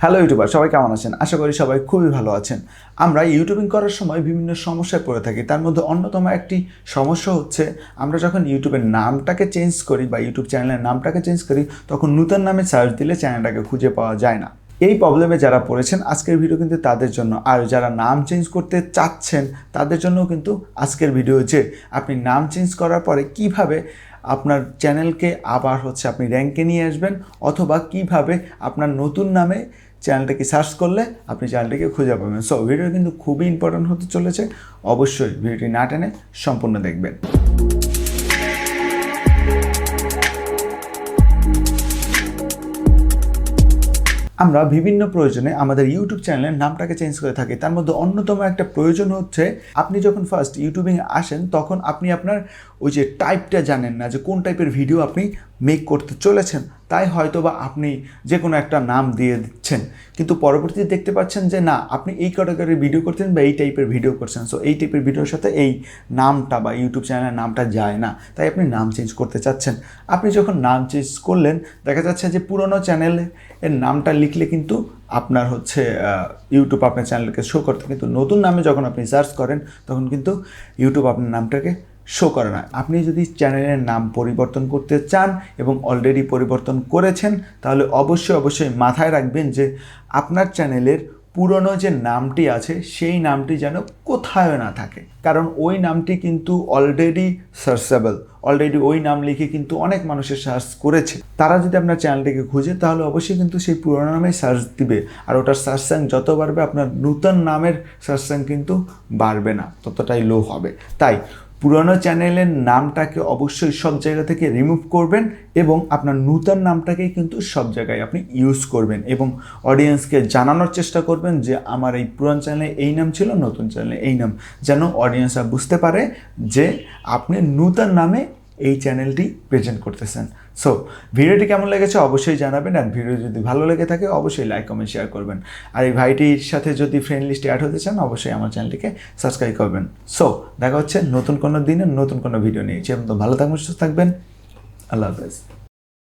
Hello YouTuber, সবাই কেমন আছেন? আশা করি সবাই খুবই ভালো আছেন। আমরা ইউটিউবিং করার সময় বিভিন্ন সমস্যায় পড়ে থাকি। তার মধ্যে অন্যতম একটি সমস্যা হচ্ছে আমরা যখন ইউটিউবের নামটাকে চেঞ্জ করি বা ইউটিউব চ্যানেলের নামটাকে চেঞ্জ করি, তখন নতুন নামে সার্চ দিলে চ্যানেলটাকে খুঁজে পাওয়া যায় না। এই প্রবলেমে যারা পড়েছেন আজকের ভিডিও কিন্তু তাদের জন্য, আর যারা নাম চেঞ্জ করতে চাচ্ছেন তাদের জন্যও কিন্তু আজকের ভিডিও, যে আপনি নাম চেঞ্জ করার পরে কিভাবে আপনার চ্যানেলকে আবার আপনি র্যাঙ্কে নিয়ে আসবেন, অথবা কিভাবে আপনার নতুন নামে চ্যানেলটাকে সার্চ করলে আপনি চ্যানেলটাকে খুঁজে পাবেন। সো ভিডিও কিন্তু খুবই ইম্পর্ট্যান্ট হতে চলেছে, অবশ্যই ভিডিওটি না টেনে সম্পূর্ণ দেখবেন। আমরা বিভিন্ন প্রয়োজনে আমাদের ইউটিউব চ্যানেলের নামটাকে চেঞ্জ করে থাকি। তার মধ্যে অন্যতম একটা প্রয়োজন হচ্ছে, আপনি যখন ফার্স্ট ইউটিউবিং আসেন তখন আপনি আপনার ওই যে টাইপটা জানেন না, যে কোন টাইপের ভিডিও আপনি মেক করতে চলেছেন। তাই হয়তো বা আপনি যে কোনো একটা নাম দিয়ে দিচ্ছেন, কিন্তু পরবর্তীতে দেখতে পাচ্ছেন যে না, আপনি এই ক্যাটাগরির ভিডিও করছেন বা এই টাইপের ভিডিও করছেন। সো এই টাইপের ভিডিওর সাথে এই নামটা বা ইউটিউব চ্যানেলের নামটা যায় না, তাই আপনি নাম চেঞ্জ করতে চাচ্ছেন। আপনি যখন নাম চেঞ্জ করলেন, দেখা যাচ্ছে যে পুরনো চ্যানেলের নামটা লিখলে কিন্তু আপনার ইউটিউব আপনার চ্যানেলকে শো করতে, কিন্তু নতুন নামে যখন আপনি সার্চ করেন তখন কিন্তু ইউটিউব আপনার নামটাকে শো করে না। আপনি যদি চ্যানেলের নাম পরিবর্তন করতে চান এবং অলরেডি পরিবর্তন করেছেন, তাহলে অবশ্যই মাথায় রাখবেন যে আপনার চ্যানেলের পুরনো যে নামটি আছে সেই নামটি যেন কোথাও না থাকে, কারণ ওই নামটি কিন্তু অলরেডি সার্চেবল। অলরেডি ওই নাম লিখে কিন্তু অনেক মানুষের সার্চ করেছে। তারা যদি আপনার চ্যানেলটিকে খুঁজে, তাহলে অবশ্যই কিন্তু সেই পুরনো নামে সার্চ দিবে, আর ওটার সার্চ র্যাঙ্ক যত বাড়বে আপনার নতুন নামের সার্চ র্যাঙ্ক কিন্তু বাড়বে না, ততটাই লো হবে। তাই পুরনো চ্যানেলের নামটাকে অবশ্যই সব জায়গা থেকে রিমুভ করবেন এবং আপনার নতুন নামটাকেই কিন্তু সব জায়গায় আপনি ইউজ করবেন, এবং অডিয়েন্সকে জানানোর চেষ্টা করবেন যে আমার এই পুরান চ্যানেলে এই নাম ছিল, নতুন চ্যানেলে এই নাম, যেন অডিয়েন্সরা বুঝতে পারে যে আপনি নতুন নামে এই চ্যানেলটি প্রেজেন্ট করতেছেন। সো ভিডিওটি কেমন লেগেছে অবশ্যই জানাবেন, আর ভিডিও যদি ভালো লেগে থাকে অবশ্যই লাইক কমেন্ট শেয়ার করবেন, আর এই ভাইটির সাথে যদি ফ্রেন্ড লিস্টে অ্যাড হতে চান অবশ্যই আমার চ্যানেলটিকে সাবস্ক্রাইব করবেন। সো দেখা হচ্ছে নতুন কোনো দিনে নতুন কোনো ভিডিও নিয়ে। ভালো থাকবেন, সুস্থ থাকবেন, আল্লাহ হাফেজ।